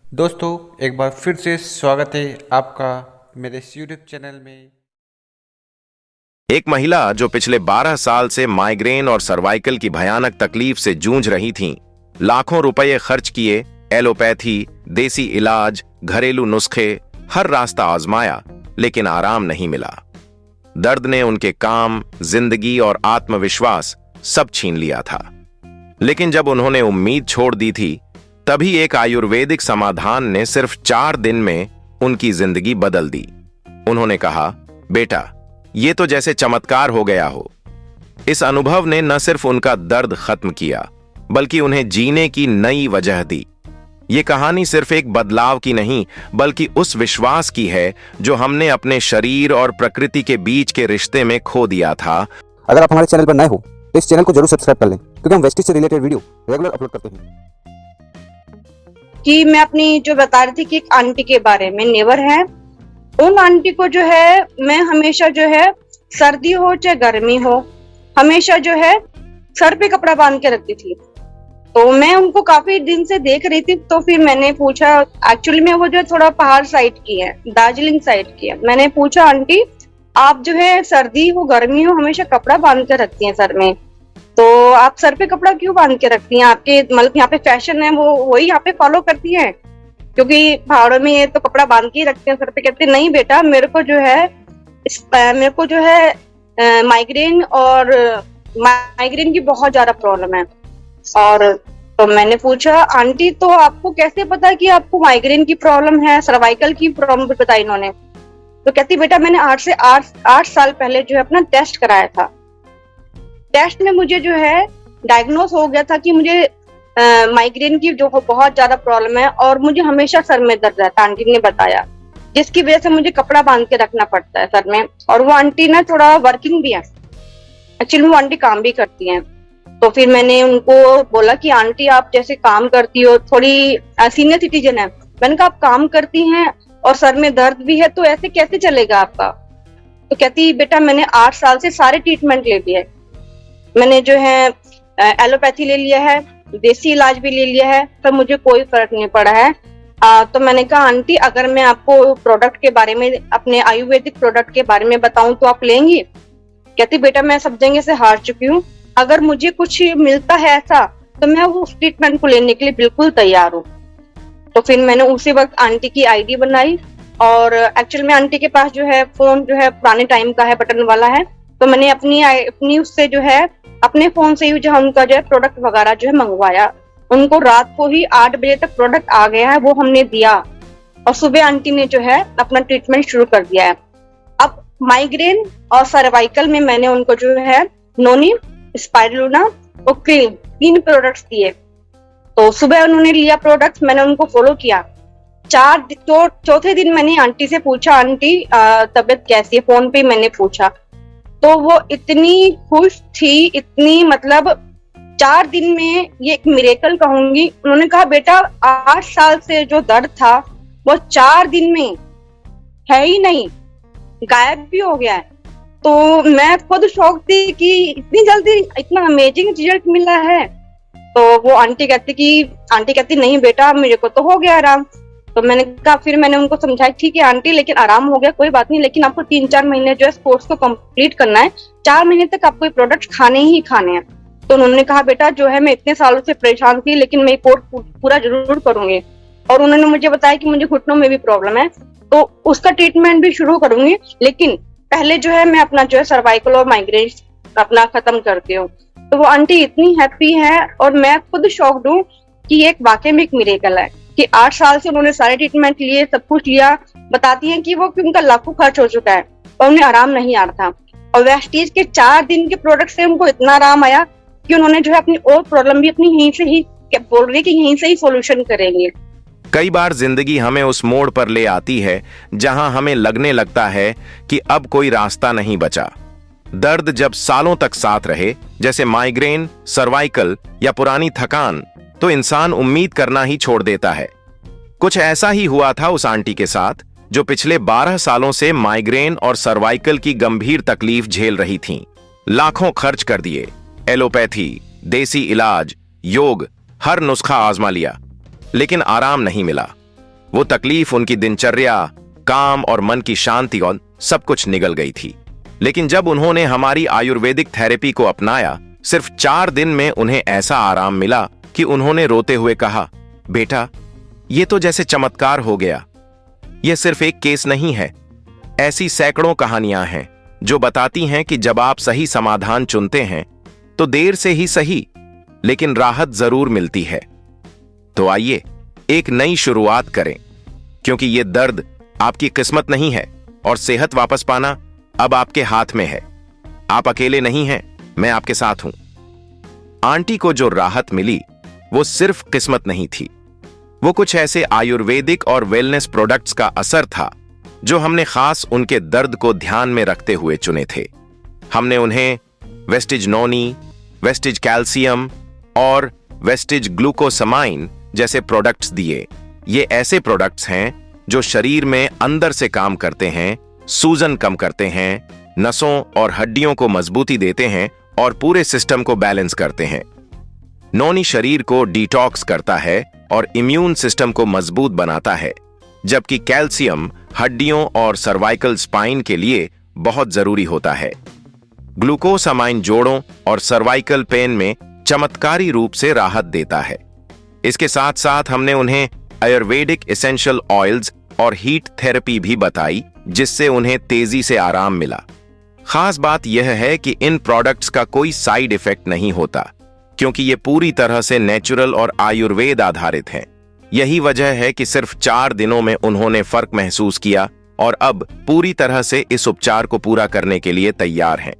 दोस्तों, एक बार फिर से स्वागत है आपका मेरे इस यूट्यूब चैनल में। एक महिला जो पिछले 12 साल से माइग्रेन और सर्वाइकल की भयानक तकलीफ से जूझ रही थीं, लाखों रुपए खर्च किए, एलोपैथी, देसी इलाज, घरेलू नुस्खे, हर रास्ता आजमाया, लेकिन आराम नहीं मिला। दर्द ने उनके काम, जिंदगी और आत्मविश्वास सब छीन लिया था। लेकिन जब उन्होंने उम्मीद छोड़ दी थी, तभी एक आयुर्वेदिक समाधान ने सिर्फ 4 दिन में उनकी जिंदगी बदल दी। उन्होंने कहा, बेटा, ये तो जैसे चमत्कार हो गया हो। इस अनुभव ने न सिर्फ उनका दर्द खत्म किया, बल्कि उन्हें जीने की नई वजह दी। ये कहानी सिर्फ एक बदलाव की नहीं, बल्कि उस विश्वास की है जो हमने अपने शरीर और प्रकृति के बीच के रिश्ते में खो दिया था। अगर आप हमारे चैनल पर नए हो तो इस चैनल को जरूर सब्सक्राइब कर लें, क्योंकि हम वेस्टिज से रिलेटेड वीडियो रेगुलर अपलोड करते हैं। कि मैं अपनी जो बता रही थी कि एक आंटी के बारे में नेवर है, उन आंटी को जो है मैं हमेशा जो है सर्दी हो चाहे गर्मी हो, हमेशा जो है सर पे कपड़ा बांध के रखती थी। तो मैं उनको काफी दिन से देख रही थी, तो फिर मैंने पूछा, एक्चुअली में वो जो है थोड़ा पहाड़ साइड की है, दार्जिलिंग साइड की है। मैंने पूछा, आंटी आप जो है सर्दी हो गर्मी हो हमेशा कपड़ा बांध के रखती हैं सर में, तो आप सर पे कपड़ा क्यों बांध के रखती हैं? आपके मतलब यहाँ पे फैशन है वो वही यहाँ पे फॉलो करती हैं, क्योंकि पहाड़ों में ये तो कपड़ा बांध के ही रखते हैं सर पे। कहते नहीं बेटा, मेरे को जो है माइग्रेन की बहुत ज्यादा प्रॉब्लम है। और तो मैंने पूछा, आंटी तो आपको कैसे पता कि आपको माइग्रेन की प्रॉब्लम है, सर्वाइकल की प्रॉब्लम बताई इन्होंने? तो कहती बेटा, मैंने 8 साल पहले जो है अपना टेस्ट कराया था। टेस्ट में मुझे जो है डायग्नोस हो गया था कि मुझे माइग्रेन की जो बहुत ज्यादा प्रॉब्लम है और मुझे हमेशा सर में दर्द रहता है, आंटी ने बताया, जिसकी वजह से मुझे कपड़ा बांध के रखना पड़ता है सर में। और वो आंटी ना थोड़ा वर्किंग भी है, एक्चुअली वो आंटी काम भी करती हैं। तो फिर मैंने उनको बोला कि आंटी आप जैसे काम करती हो, थोड़ी सीनियर सिटीजन है, मैंने कहा आप काम करती हैं और सर में दर्द भी है, तो ऐसे कैसे चलेगा आपका? तो कहती बेटा, मैंने 8 साल से सारे ट्रीटमेंट ले लिए, मैंने जो है एलोपैथी ले लिया है, देसी इलाज भी ले लिया है, पर मुझे कोई फर्क नहीं पड़ा है। तो मैंने कहा, आंटी अगर मैं आपको प्रोडक्ट के बारे में, अपने आयुर्वेदिक प्रोडक्ट के बारे में बताऊं तो आप लेंगी? कहती बेटा, मैं सब जगह से हार चुकी हूँ, अगर मुझे कुछ मिलता है ऐसा तो मैं उस ट्रीटमेंट को लेने के लिए बिल्कुल तैयार हूँ। तो फिर मैंने उसी वक्त आंटी की आईडी बनाई, और एक्चुअल में आंटी के पास जो है फोन जो है पुराने टाइम का है, बटन वाला है। तो मैंने अपनी उससे जो है अपने फोन से ही जो है उनका जो है प्रोडक्ट वगैरह जो है मंगवाया। उनको रात को ही 8 बजे तक प्रोडक्ट आ गया है, वो हमने दिया, और सुबह आंटी ने जो है अपना ट्रीटमेंट शुरू कर दिया है। अब माइग्रेन और सर्वाइकल में मैंने उनको जो है नोनी, स्पाइरुलिना और क्रीम 3 प्रोडक्ट्स दिए। तो सुबह उन्होंने लिया प्रोडक्ट्स, मैंने उनको फॉलो किया। चौथे दिन मैंने आंटी से पूछा, आंटी तबीयत कैसी है? फोन पे मैंने पूछा, तो वो इतनी खुश थी, इतनी मतलब 4 दिन में ये एक मिरेकल कहूंगी। उन्होंने कहा बेटा, 8 साल से जो दर्द था वो 4 दिन में है ही नहीं, गायब भी हो गया है। तो मैं खुद शौक थी कि इतनी जल्दी इतना अमेजिंग रिजल्ट मिला है। तो वो आंटी कहती नहीं बेटा, मेरे को तो हो गया आराम। तो मैंने कहा, फिर मैंने उनको समझाया, ठीक है आंटी, लेकिन आराम हो गया कोई बात नहीं, लेकिन आपको 3-4 महीने जो है कोर्स को कंप्लीट करना है, 4 महीने तक आपको ये प्रोडक्ट खाने ही खाने हैं। तो उन्होंने कहा, बेटा जो है मैं इतने सालों से परेशान थी, लेकिन मैं कोर्स पूरा जरूर करूंगी। और उन्होंने मुझे बताया कि मुझे घुटनों में भी प्रॉब्लम है, तो उसका ट्रीटमेंट भी शुरू करूंगी, लेकिन पहले जो है मैं अपना जो है सर्वाइकल और माइग्रेन अपना खत्म करती हूँ। तो वो आंटी इतनी हैप्पी है, और मैं खुद शॉक्ड हूँ कि एक वाकई में एक मिरेकल है कि 8 साल से उन्होंने सारे ट्रीटमेंट लिए, सब कुछ लिया। बताती हैं कि वो उनका लाखों खर्च हो चुका है और उन्हें आराम नहीं आ रहा था, और वेस्टीज के 4 दिन के प्रोडक्ट से उनको इतना आराम आया कि उन्होंने जो है अपनी और प्रॉब्लम भी अपनी यहीं से ही बोल रही कि यहीं से ही सोल्यूशन करेंगे। कई बार जिंदगी हमें उस मोड़ पर ले आती है जहां हमें लगने लगता है कि अब कोई रास्ता नहीं बचा। दर्द जब सालों तक साथ रहे, जैसे माइग्रेन, सर्वाइकल या पुरानी थकान, तो इंसान उम्मीद करना ही छोड़ देता है। कुछ ऐसा ही हुआ था उस आंटी के साथ, जो पिछले 12 सालों से माइग्रेन और सर्वाइकल की गंभीर तकलीफ झेल रही थीं। लाखों खर्च कर दिए, एलोपैथी, देसी इलाज, योग, हर नुस्खा आजमा लिया, लेकिन आराम नहीं मिला। वो तकलीफ, उनकी दिनचर्या, काम और मन की शांति और सब कुछ निगल गई थी। लेकिन जब उन्होंने हमारी आयुर्वेदिक थेरेपी को अपनाया, सिर्फ 4 दिन में उन्हें ऐसा आराम मिला कि उन्होंने रोते हुए कहा, बेटा, ये तो जैसे चमत्कार हो गया। यह सिर्फ एक केस नहीं है, ऐसी सैकड़ों कहानियां हैं जो बताती हैं कि जब आप सही समाधान चुनते हैं तो देर से ही सही, लेकिन राहत जरूर मिलती है। तो आइए एक नई शुरुआत करें, क्योंकि यह दर्द आपकी किस्मत नहीं है और सेहत वापस पाना अब आपके हाथ में है। आप अकेले नहीं हैं, मैं आपके साथ हूं। आंटी को जो राहत मिली वो सिर्फ किस्मत नहीं थी, वो कुछ ऐसे आयुर्वेदिक और वेलनेस प्रोडक्ट्स का असर था जो हमने खास उनके दर्द को ध्यान में रखते हुए चुने थे। हमने उन्हें वेस्टिज नोनी, वेस्टिज कैल्शियम और वेस्टिज ग्लूकोसामाइन जैसे प्रोडक्ट्स दिए। ये ऐसे प्रोडक्ट्स हैं जो शरीर में अंदर से काम करते हैं, सूजन कम करते हैं, नसों और हड्डियों को मजबूती देते हैं और पूरे सिस्टम को बैलेंस करते हैं। नोनी शरीर को डिटॉक्स करता है और इम्यून सिस्टम को मजबूत बनाता है, जबकि कैल्शियम हड्डियों और सर्वाइकल स्पाइन के लिए बहुत जरूरी होता है। ग्लूकोसामाइन जोड़ों और सर्वाइकल पेन में चमत्कारी रूप से राहत देता है। इसके साथ साथ हमने उन्हें आयुर्वेदिक एसेंशियल ऑयल्स और हीट थेरेपी भी बताई, जिससे उन्हें तेजी से आराम मिला। खास बात यह है कि इन प्रोडक्ट्स का कोई साइड इफेक्ट नहीं होता, क्योंकि ये पूरी तरह से नेचुरल और आयुर्वेद आधारित हैं। यही वजह है कि सिर्फ 4 दिनों में उन्होंने फर्क महसूस किया और अब पूरी तरह से इस उपचार को पूरा करने के लिए तैयार हैं।